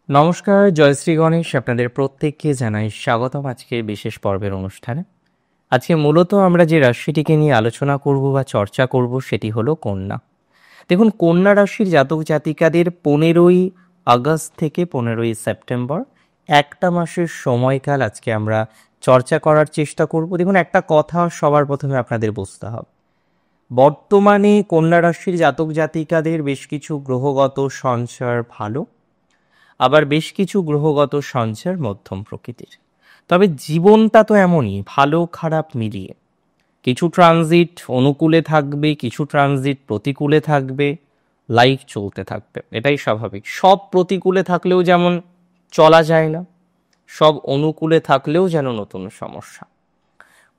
নমস্কার, জয়শ্রী গণেশ। আপনাদের প্রত্যেককে জানাই স্বাগতম আজকে বিশেষ পর্বের অনুষ্ঠানে। আজকে মূলত আমরা যে রাশিটিকে নিয়ে আলোচনা করব বা চর্চা করব সেটি হলো কন্যা। দেখুন, কন্যা রাশির জাতক জাতিকাদের 15ই আগস্ট থেকে 15ই সেপ্টেম্বর একটা মাসের সময়কাল আজকে আমরা চর্চা করার চেষ্টা করব। দেখুন, একটা কথা সবার প্রথমে আপনাদের বুঝতে হবে, বর্তমানে কন্যা রাশির জাতক জাতিকাদের বেশ কিছু গ্রহগত সঞ্চার ভালো, আবার বেশ কিছু গ্রহগত সঞ্চার মধ্যম প্রকৃতির। তবে জীবনটা তো এমনই, ভালো খারাপ মিলিয়ে। কিছু ট্রানজিট অনুকূলে থাকবে, কিছু ট্রানজিট প্রতিকূলে থাকবে, লাইফ চলতে থাকবে, এটাই স্বাভাবিক। সব প্রতিকূলে থাকলেও যেমন চলা যায় না, সব অনুকূলে থাকলেও যেন নতুন সমস্যা।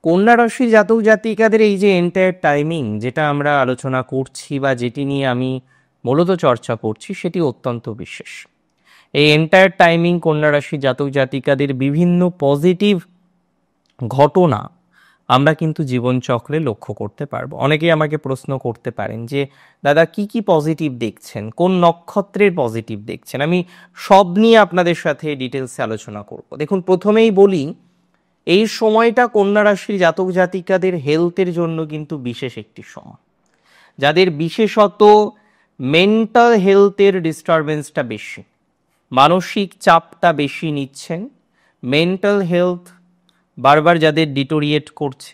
কন্যা রাশি জাতক জাতিকাদের এই যে এন্টায়ার টাইমিং যেটা আমরা আলোচনা করছি বা যেটি নিয়ে আমি মূলত চর্চা করছি, সেটি অত্যন্ত বিশেষ। এই এন্টায়ার টাইমিং কন্যা রাশি জাতক জাতিকাদের বিভিন্ন পজিটিভ ঘটনা আমরা কিন্তু জীবনচক্রে লক্ষ্য করতে পারবো। অনেকেই আমাকে প্রশ্ন করতে পারেন যে দাদা কি কি পজিটিভ দেখছেন, কোন নক্ষত্রের পজিটিভ দেখছেন। আমি সব নিয়ে আপনাদের সাথে ডিটেলসে আলোচনা করব। দেখুন, প্রথমেই বলি, এই সময়টা কন্যা রাশির জাতক জাতিকাদের হেলথের জন্য কিন্তু বিশেষ একটি সময়। যাদের বিশেষত মেন্টাল হেলথের ডিস্টারবেন্সটা বেশি, মানসিক চাপটা বেশি নিচ্ছেন, মেন্টাল হেলথ বারবার যাদের ডিটোরিয়েট করছে,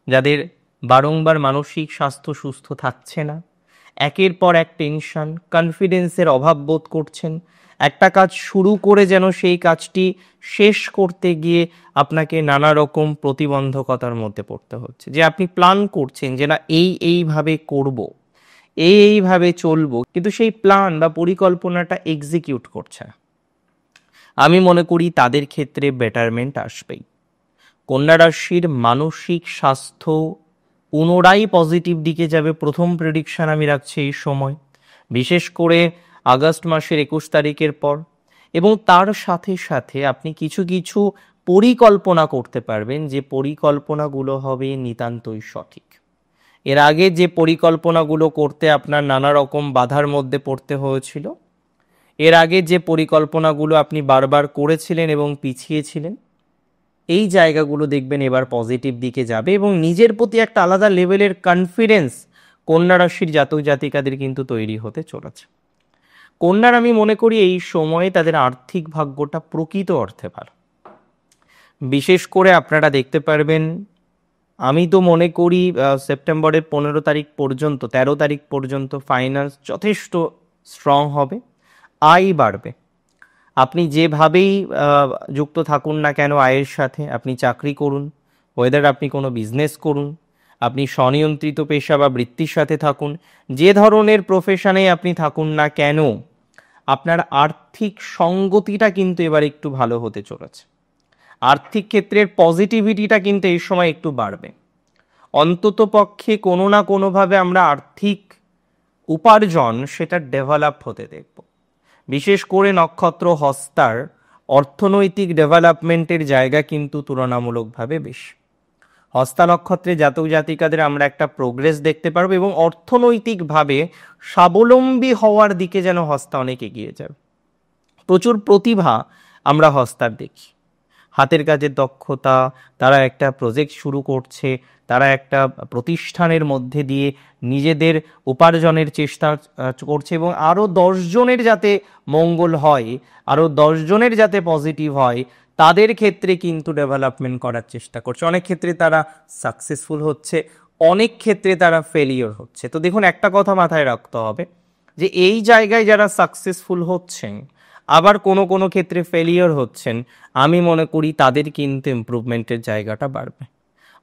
যাদের বারংবার মানসিক স্বাস্থ্য সুস্থ থাকছে না, একের পর এক টেনশন, কনফিডেন্সের অভাব বোধ করছেন, একটা কাজ শুরু করে যেন সেই কাজটি শেষ করতে গিয়ে আপনাকে নানা রকম প্রতিবন্ধকতার মধ্যে পড়তে হচ্ছে। যে আপনি প্ল্যান করছেন যে না এইভাবে করব, এইভাবে চলবো, কিন্তু সেই প্ল্যান বা পরিকল্পনাটা এক্সিকিউট করছে না। আমি মনে করি তাদের ক্ষেত্রে বেটারমেন্ট আসবেই। কন্যা রাশির মানসিক স্বাস্থ্য পুনরায় পজিটিভ দিকে যাবে, প্রথম প্রেডিকশন আমি রাখছি এই সময়, বিশেষ করে আগস্ট মাসের 21 তারিখের পর। এবং তার সাথে সাথে আপনি কিছু কিছু পরিকল্পনা করতে পারবেন, যে পরিকল্পনাগুলো হবে নিতান্তই সঠিক। এর আগে যে পরিকল্পনাগুলো করতে আপনার নানা রকম বাধার মধ্যে পড়তে হয়েছিল, এর আগে যে পরিকল্পনাগুলো আপনি বারবার করেছিলেন এবং পিছিয়েছিলেন, এই জায়গাগুলো দেখবেন এবার পজিটিভ দিকে যাবে এবং নিজের প্রতি একটা আলাদা লেভেলের কনফিডেন্স কন্যা রাশির জাতক জাতিকাদের কিন্তু তৈরি হতে চলেছে। কন্যার আমি মনে করি এই সময়ে তাদের আর্থিক ভাগ্যটা প্রকৃত অর্থে ভালো। বিশেষ করে আপনারা দেখতে পারবেন, আমি তো মনে করি সেপ্টেম্বরের 13 তারিখ পর্যন্ত ফাইন্যান্স যথেষ্ট স্ট্রং হবে, আয় বাড়বে। আপনি যেভাবেই যুক্ত থাকুন না কেন আয়ের সাথে, আপনি চাকরি করুন, ওয়েদার আপনি কোনো বিজনেস করুন, আপনি স্বনিয়ন্ত্রিত পেশা বা বৃত্তির সাথে থাকুন, যে ধরনের প্রফেশনে আপনি থাকুন না কেন, আপনার আর্থিক সঙ্গতিটা কিন্তু এবার একটু ভালো হতে চলেছে। আর্থিক ক্ষেত্রের পজিটিভিটিটা কিন্তু এই সময় একটু বাড়বে। অন্তত পক্ষে কোনো না কোনোভাবে আমরা আর্থিক উপার্জন সেটা ডেভেলপ হতে দেখব। বিশেষ করে নক্ষত্র হস্তার অর্থনৈতিক ডেভেলপমেন্টের জায়গা কিন্তু তুলনামূলকভাবে বেশি। হস্তা নক্ষত্রে জাতক জাতিকাদের আমরা একটা প্রোগ্রেস দেখতে পারবো এবং অর্থনৈতিকভাবে স্বাবলম্বী হওয়ার দিকে যেন হস্তা অনেক এগিয়ে যাবে। প্রচুর প্রতিভা আমরা হস্তার দেখি, হাতের কাজের দক্ষতা, তারা একটা প্রজেক্ট শুরু করছে, তারা একটা প্রতিষ্ঠানের মধ্যে দিয়ে নিজেদের উপার্জনের চেষ্টা করছে এবং আরও 10 জনের যাতে মঙ্গল হয়, আরও 10 জনের যাতে পজিটিভ হয়, তাদের ক্ষেত্রে কিন্তু ডেভেলপমেন্ট করার চেষ্টা করছে। অনেক ক্ষেত্রে তারা সাকসেসফুল হচ্ছে, অনেক ক্ষেত্রে তারা ফেলিওর হচ্ছে। তো দেখুন, একটা কথা মাথায় রাখতে হবে যে এই জায়গায় যারা সাকসেসফুল হচ্ছেন আবার কোনো কোনো ক্ষেত্রে ফেলিওর হচ্ছেন, আমি মনে করি তাদের কিন্তু ইমপ্রুভমেন্টের জায়গাটা বাড়বে।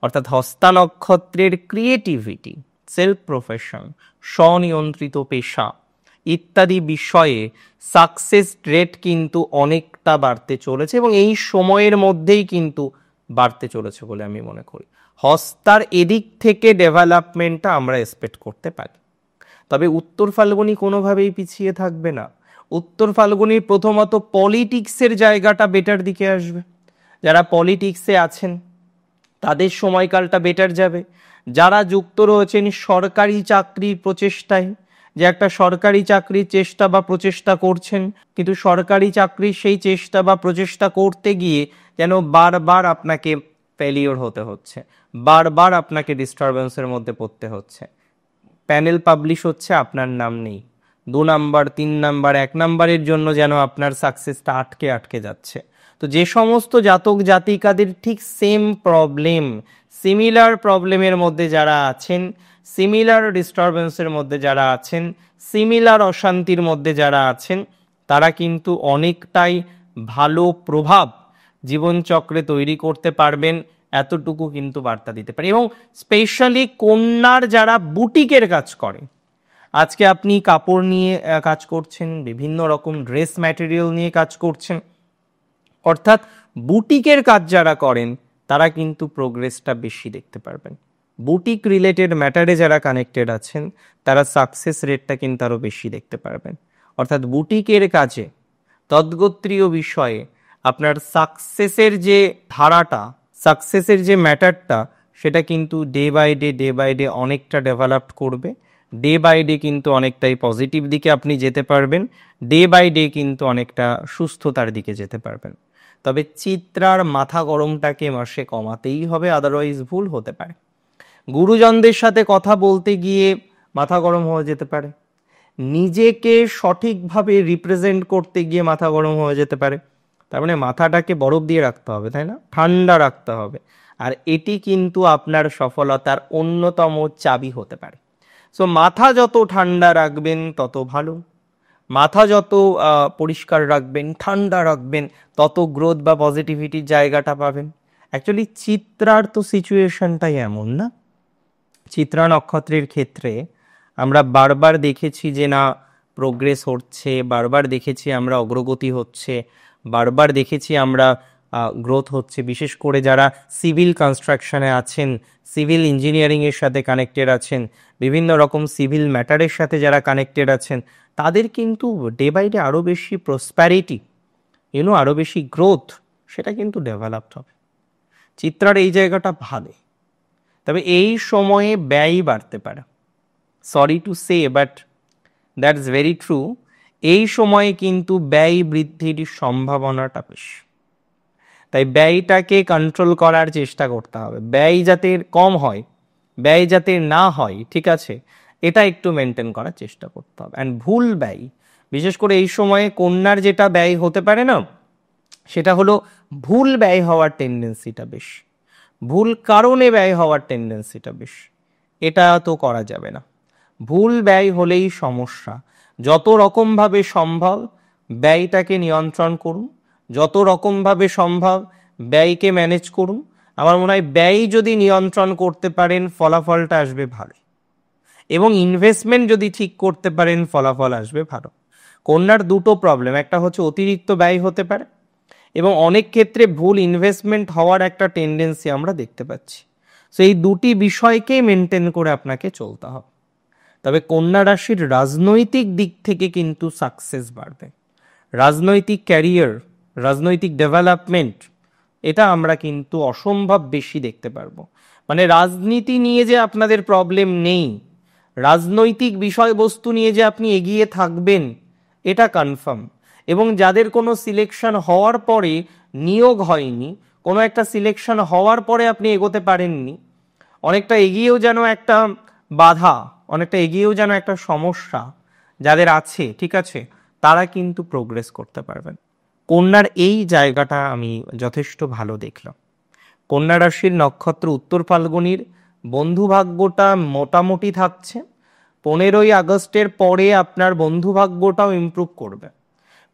অর্থাৎ হস্তা নক্ষত্রের ক্রিয়েটিভিটি, সেলফ প্রফেশন, স্বনিয়ন্ত্রিত পেশা ইত্যাদি বিষয়ে সাকসেস রেট কিন্তু অনেকটা বাড়তে চলেছে এবং এই সময়ের মধ্যেই কিন্তু বাড়তে চলেছে বলে আমি মনে করি। হস্তার এদিক থেকে ডেভেলপমেন্টটা আমরা এক্সপেক্ট করতে পারি। তবে উত্তর ফাল্গুনি কোনোভাবেই পিছিয়ে থাকবে না। উত্তর ফাল্গুনির প্রথমত পলিটিক্সের জায়গাটা বেটার দিকে আসবে। যারা পলিটিক্সে আছেন তাদের সময়কালটা বেটার যাবে। যারা যুক্ত রয়েছেন সরকারি চাকরির প্রচেষ্টায়, যে একটা সরকারি চাকরির চেষ্টা বা প্রচেষ্টা করছেন, কিন্তু সরকারি চাকরির সেই চেষ্টা বা প্রচেষ্টা করতে গিয়ে যেন বারবার আপনাকে ফেলিওর হতে হচ্ছে, বারবার আপনাকে ডিস্টারবেন্সের মধ্যে পড়তে হচ্ছে। প্যানেল পাবলিশ হচ্ছে, আপনার নাম নেই, 2 নাম্বার 3 নাম্বার 1 নাম্বারের জন্য যেন আপনার সাকসেসটা আটকে আটকে যাচ্ছে। তো যে সমস্ত জাতক জাতিকাদের ঠিক সেম প্রবলেম, সিমিলার প্রবলেমের মধ্যে যারা আছেন, সিমিলার ডিস্টারবেন্সের মধ্যে যারা আছেন, সিমিলার অশান্তির মধ্যে যারা আছেন, তারা কিন্তু অনেকটাই ভালো প্রভাব জীবনচক্রে তৈরি করতে পারবেন, এতটুকু কিন্তু বার্তা দিতে পারে। এবং স্পেশালি কন্যার যারা বুটিকের কাজ করে, আজকে আপনি কাপড় নিয়ে কাজ করছেন, বিভিন্ন রকম ড্রেস ম্যাটেরিয়াল নিয়ে কাজ করছেন, অর্থাৎ বুটিকের কাজ যারা করেন তারা কিন্তু প্রোগ্রেসটা বেশি দেখতে পারবেন। বুটিক রিলেটেড ম্যাটারে যারা কানেক্টেড আছেন তারা সাকসেস রেটটা কিন্তু আরও বেশি দেখতে পারবেন। অর্থাৎ বুটিকের কাজে তদ্গোত্রীয় বিষয়ে আপনার সাকসেসের যে ধারাটা, সাকসেসের যে ম্যাটারটা, সেটা কিন্তু ডে বাই ডে অনেকটা ডেভেলপ করবে। ডে বাই ডে কিন্তু অনেকটাই পজিটিভ দিকে আপনি যেতে পারবেন, ডে বাই ডে কিন্তু অনেকটা সুস্থতার দিকে যেতে পারবেন। তবে চিত্রার মাথা গরমটাকে মাসে কমাতেই হবে, আদারওয়াইজ ভুল হতে পারে। গুরুজনদের সাথে কথা বলতে গিয়ে মাথা গরম হয়ে যেতে পারে, নিজেকে সঠিকভাবে রিপ্রেজেন্ট করতে গিয়ে মাথা গরম হয়ে যেতে পারে। তার মানে মাথাটাকে বরফ দিয়ে রাখতে হবে, তাই না? ঠান্ডা রাখতে হবে। আর এটি কিন্তু আপনার সফলতার অন্যতম চাবি হতে পারে। সো মাথা যত ঠান্ডা রাখবেন তত ভালো, মাথা যত পরিষ্কার রাখবেন, ঠান্ডা রাখবেন, তত গ্রোথ বা পজিটিভিটির জায়গাটা পাবেন। অ্যাকচুয়ালি চিত্রার তো সিচুয়েশনটাই এমন, না? চিত্রা নক্ষত্রের ক্ষেত্রে আমরা বারবার দেখেছি যে না প্রোগ্রেস হচ্ছে, বারবার দেখেছি আমরা অগ্রগতি হচ্ছে, বারবার দেখেছি আমরা গ্রোথ হচ্ছে। বিশেষ করে যারা সিভিল কনস্ট্রাকশনে আছেন, সিভিল ইঞ্জিনিয়ারিংয়ের সাথে কানেক্টেড আছেন, বিভিন্ন রকম সিভিল ম্যাটারের সাথে যারা কানেক্টেড আছেন, তাদের কিন্তু ডে বাই ডে আরও বেশি প্রসপ্যারিটি, আরও বেশি গ্রোথ, সেটা কিন্তু ডেভেলপড হবে। চিত্রার এই জায়গাটা ভালো। তবে এই সময়ে ব্যয় বাড়তে পারে, sorry to say but that's very true. এই সময়ে কিন্তু ব্যয় বৃদ্ধির সম্ভাবনাটা বেশি, তাই ব্যয়টাকে কন্ট্রোল করার চেষ্টা করতে হবে। ব্যয় যাতে কম হয়, ব্যয় যাতে না হয়, ঠিক আছে, এটা একটু মেনটেন করার চেষ্টা করতে হবে। অ্যান্ড ভুল ব্যয়, বিশেষ করে এই সময়ে কন্যার যেটা ব্যয় হতে পারে না, সেটা হলো ভুল ব্যয় হওয়ার টেন্ডেন্সিটা বেশি, ভুল কারণে ব্যয় হওয়ার টেন্ডেন্সিটা বেশি। এটা তো করা যাবে না। ভুল ব্যয় হলেই সমস্যা। যত রকমভাবে সম্ভব ব্যয়টাকে নিয়ন্ত্রণ করুন, যত রকমভাবে সম্ভব ব্যয়কে ম্যানেজ করুন। আমার মনে হয় ব্যয় যদি নিয়ন্ত্রণ করতে পারেন ফলাফলটা আসবে ভালো, এবং ইনভেস্টমেন্ট যদি ঠিক করতে পারেন ফলাফল আসবে ভালো। কন্যার দুটো প্রবলেম, একটা হচ্ছে অতিরিক্ত ব্যয় হতে পারে, এবং অনেক ক্ষেত্রে ভুল ইনভেস্টমেন্ট হওয়ার একটা টেন্ডেন্সি আমরা দেখতে পাচ্ছি। সো এই দুটি বিষয়কেই মেনটেন করে আপনাকে চলতে হবে। তবে কন্যা রাশির রাজনৈতিক দিক থেকে কিন্তু সাকসেস বাড়বে, রাজনৈতিক ক্যারিয়ার, রাজনৈতিক ডেভেলপমেন্ট, এটা আমরা কিন্তু অসম্ভব বেশি দেখতে পারবো। মানে রাজনীতি নিয়ে যে আপনাদের প্রবলেম নেই, রাজনৈতিক বিষয়বস্তু নিয়ে যে আপনি এগিয়ে থাকবেন, এটা কনফার্ম। এবং যাদের কোনো সিলেকশন হওয়ার পরে নিয়োগ হয়নি, কোনো একটা সিলেকশন হওয়ার পরে আপনি এগোতে পারেননি, অনেকটা এগিয়েও যেন একটা বাধা, অনেকটা এগিয়েও যেন একটা সমস্যা যাদের আছে, ঠিক আছে, তারা কিন্তু প্রোগ্রেস করতে পারবেন। কন্যার এই জায়গাটা আমি যথেষ্ট ভালো দেখলাম। কন্যা রাশির নক্ষত্র উত্তর ফাল্গুনির বন্ধুভাগ্যটা মোটামুটি থাকছে। 15ই আগস্টের পরে আপনার বন্ধুভাগ্যটাও ইমপ্রুভ করবে।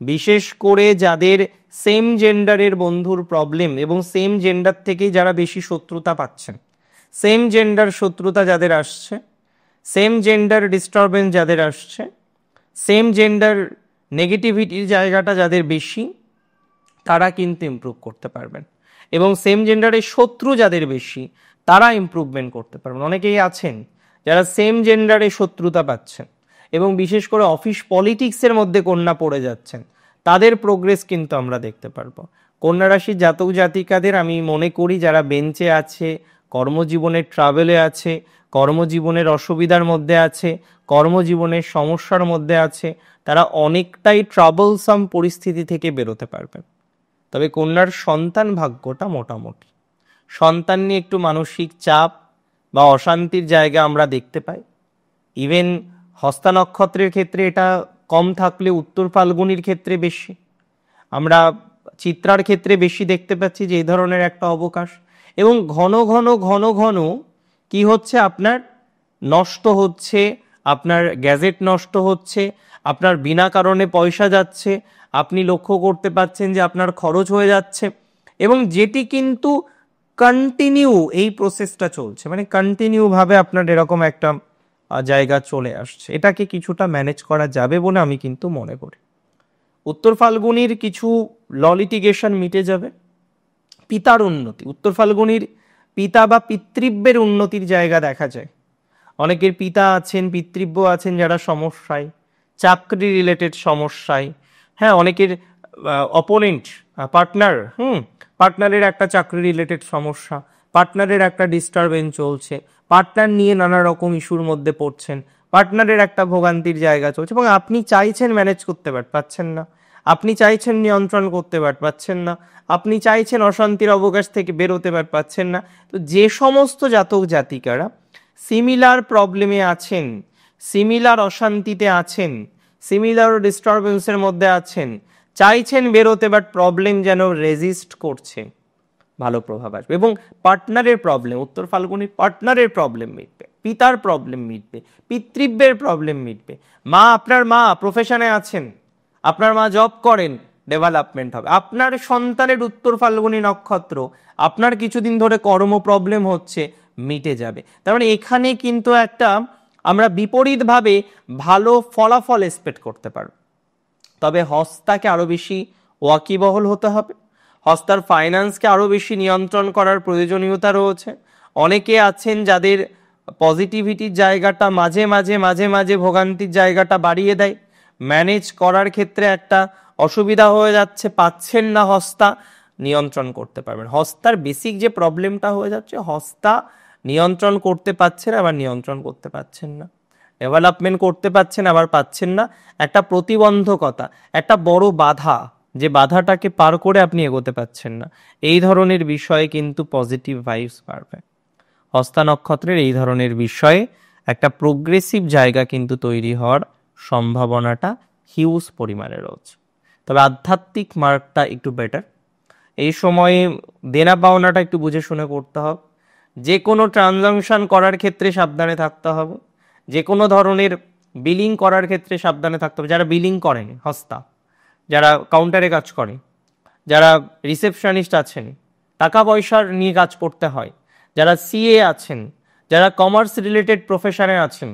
বিশেষ করে যাদের সেম জেন্ডারের বন্ধুর প্রবলেম, এবং সেম জেন্ডার থেকেই যারা বেশি শত্রুতা পাচ্ছেন, সেম জেন্ডার শত্রুতা যাদের আসছে, সেম জেন্ডার ডিস্টারবেন্স যাদের আসছে, সেম জেন্ডার নেগেটিভিটির জায়গাটা যাদের বেশি, তারা কিন্তু ইমপ্রুভ করতে পারবেন। এবং সেম জেন্ডারের শত্রু যাদের বেশি, তারা ইমপ্রুভমেন্ট করতে পারবেন। অনেকেই আছেন যারা সেম জেন্ডারে শত্রুতা পাচ্ছেন, এবং বিশেষ করে অফিস পলিটিক্সের মধ্যে কন্যা পড়ে যাচ্ছেন, তাদের প্রোগ্রেস কিন্তু আমরা দেখতে পারবো। কন্যা রাশির জাতক জাতিকাদের আমি মনে করি যারা বেঞ্চে আছে, কর্মজীবনের ট্রাভেলে আছে, কর্মজীবনের অসুবিধার মধ্যে আছে, কর্মজীবনের সমস্যার মধ্যে আছে, তারা অনেকটাই ট্রাবলসাম পরিস্থিতি থেকে বেরোতে পারবেন। তবে কন্যার সন্তান ভাগ্যটা মোটামুটি, সন্তান নিয়ে একটু মানসিক চাপ বা অশান্তির জায়গা আমরা দেখতে পাই। ইভেন হস্তা নক্ষত্রের ক্ষেত্রে এটা কম থাকলে উত্তর ফাল্গুনির ক্ষেত্রে বেশি, আমরা চিত্রার ক্ষেত্রে বেশি দেখতে পাচ্ছি যে এই ধরনের একটা অবকাশ। এবং ঘন ঘন ঘন ঘন কি হচ্ছে, আপনার নষ্ট হচ্ছে, আপনার গ্যাজেট নষ্ট হচ্ছে, আপনার বিনা কারণে পয়সা যাচ্ছে, আপনি লক্ষ্য করতে পাচ্ছেন যে আপনার খরচ হয়ে যাচ্ছে, এবং যেটি কিন্তু কন্টিনিউ এই প্রসেসটা চলছে, মানে কন্টিনিউ ভাবে আপনার এরকম একটা জায়গা চলে আসছে। এটাকে কিছুটা ম্যানেজ করা যাবে বলে আমি কিন্তু মনে করি। উত্তর ফাল্গুনির কিছু ল লিটিগেশন মিটে যাবে। পিতার উন্নতি, উত্তর ফাল্গুনির পিতা বা পিতৃব্যের উন্নতির জায়গা দেখা যায়। অনেকের পিতা আছেন, পিতৃব্য আছেন যারা সমস্যায়, চাকরি রিলেটেড সমস্যায়, হ্যাঁ অনেকের অপোনেন্ট পার্টনারের একটা চাকরি রিলেটেড সমস্যা, পার্টনারের একটা ডিস্টারবেন্স চলছে, পার্টনার নিয়ে নানা রকম ইস্যুর মধ্যে পড়ছেন, পার্টনারের একটা ভোগান্তির জায়গা চলছে, এবং আপনি চাইছেন ম্যানেজ করতে পারছেন না, আপনি চাইছেন নিয়ন্ত্রণ করতে পারছেন না, আপনি চাইছেন অশান্তির অবকাশ থেকে বেরোতে পারছেন না। তো যে সমস্ত জাতক জাতিকারা সিমিলার প্রবলেমে আছেন, সিমিলার অশান্তিতে আছেন, সিমিলার ডিস্টারবেন্সের মধ্যে আছেন, চাইছেন বেরোতে, বাট প্রবলেম যেন রেজিস্ট করছে, ভালো প্রভাব আসবে। এবং পার্টনারের প্রবলেম, উত্তর ফাল্গুনির পার্টনারের প্রবলেম মিটবে, পিতার প্রবলেম মিটবে, পিতৃব্যের প্রবলেম মিটবে, আপনার মা প্রফেশনে আছেন, আপনার মা জব করেন, ডেভেলপমেন্ট হবে। আপনার সন্তানের উত্তর ফাল্গুনী নক্ষত্র, আপনার কিছুদিন ধরে কর্ম প্রবলেম হচ্ছে, মিটে যাবে। তার মানে এখানে কিন্তু একটা আমরা বিপরীতভাবে ভালো ফলাফল এক্সপেক্ট করতে পারব। তবে হস্তাকে আরো বেশি ওয়াকিবহল হতে হবে, হস্তার ফাইন্যান্সকে আরো বেশি নিয়ন্ত্রণ করার প্রয়োজনীয়তা রয়েছে। অনেকে আছেন যাদের পজিটিভিটির জায়গাটা মাঝে মাঝে মাঝে মাঝে ভোগান্তির জায়গাটা বাড়িয়ে দেয়, ম্যানেজ করার ক্ষেত্রে একটা অসুবিধা হয়ে যাচ্ছে, পাচ্ছেন না হস্তা, নিয়ন্ত্রণ করতে পারবেন। হস্তার বেসিক যে প্রবলেমটা হয়ে যাচ্ছে, হস্তা নিয়ন্ত্রণ করতে পারছেন আবার নিয়ন্ত্রণ করতে পারছেন না, ডেভেলপমেন্ট করতে পারছেন আবার পাচ্ছেন না, একটা প্রতিবন্ধকতা, একটা বড় বাধা, যে বাধাটাকে পার করে আপনি এগোতে পারছেন না, এই ধরনের বিষয়ে কিন্তু পজিটিভ ভাইবস পারবে। হস্তা নক্ষত্রের এই ধরনের বিষয়ে একটা প্রোগ্রেসিভ জায়গা কিন্তু তৈরি হওয়ার সম্ভাবনাটা হিউজ পরিমাণে রয়েছে। তবে আধ্যাত্মিক মার্গটা একটু বেটার। এই সময়ে দেনা পাওনাটা একটু বুঝে শুনে করতে হবে, যে কোনো ট্রানজাকশন করার ক্ষেত্রে সাবধানে থাকতে হবে, যে কোনো ধরনের বিলিং করার ক্ষেত্রে সাবধানে থাকতে হবে। যারা বিলিং করেন হস্তা, যারা কাউন্টারে কাজ করে, যারা রিসেপশনিস্ট আছেন, টাকা পয়সার নিয়ে কাজ করতে হয়, যারা সিএ আছেন, যারা কমার্স রিলেটেড প্রফেশনে আছেন,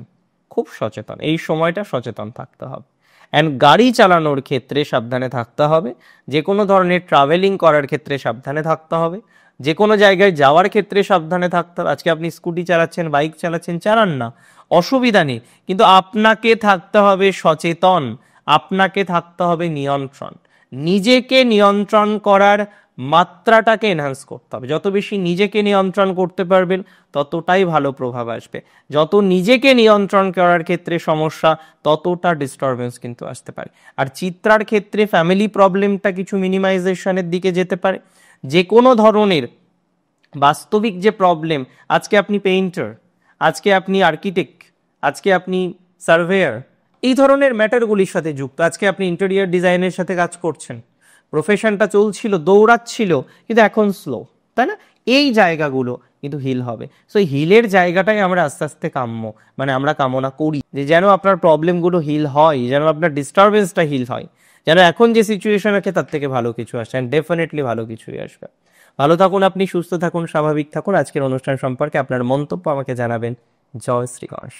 খুব সচেতন, এই সময়টা সচেতন থাকতে হবে। অ্যান্ড গাড়ি চালানোর ক্ষেত্রে সাবধানে থাকতে হবে, যে কোনো ধরনের ট্রাভেলিং করার ক্ষেত্রে সাবধানে থাকতে হবে, যে কোনো জায়গায় যাওয়ার ক্ষেত্রে সাবধানে থাকতে হবে। আজকে আপনি স্কুটি চালাচ্ছেন, বাইক চালাচ্ছেন, চালান না, অসুবিধা নেই, কিন্তু আপনাকে থাকতে হবে সচেতন, আপনাকে থাকতে হবে নিয়ন্ত্রণ, নিজেকে নিয়ন্ত্রণ করার মাত্রাটাকে এনহান্স করতে হবে। যত বেশি নিজেকে নিয়ন্ত্রণ করতে পারবেন ততটাই ভালো প্রভাব আসবে। যত নিজেকে নিয়ন্ত্রণ করার ক্ষেত্রে সমস্যা, ততটা ডিস্টারবেন্স কিন্তু আসতে পারে। আর চিত্রার ক্ষেত্রে ফ্যামিলি প্রবলেমটা কিছু মিনিমাইজেশনের দিকে যেতে পারে। যে কোনো ধরনের বাস্তবিক যে প্রবলেম, আজকে আপনি পেইন্টার, আজকে আপনি আর্কিটেক্ট, আজকে আপনি সার্ভেয়ার, এই ধরনের ম্যাটারগুলির সাথে যুক্ত, আজকে আপনি ইন্টেরিয়র ডিজাইনের সাথে কাজ করছেন, প্রফেশনটা চলছিল, দৌড়াচ্ছিল, কিন্তু এখন স্লো, তাই না? এই জায়গাগুলো কিন্তু হিল হবে। সো এই হিলের জায়গাটাই আমরা আস্তে আস্তে মানে আমরা কামনা করি যে যেন আপনার প্রবলেমগুলো হিল হয়, যেন আপনার ডিস্টারবেন্সটা হিল হয়, যেন এখন যে সিচুয়েশন আছে তার থেকে ভালো কিছু আসে, অ্যান্ড ডেফিনেটলি ভালো কিছুই আসবে। ভালো থাকুন আপনি, সুস্থ থাকুন, স্বাভাবিক থাকুন। আজকের অনুষ্ঠান সম্পর্কে আপনার মন্তব্য আমাকে জানাবেন। জয় শ্রী গণেশ।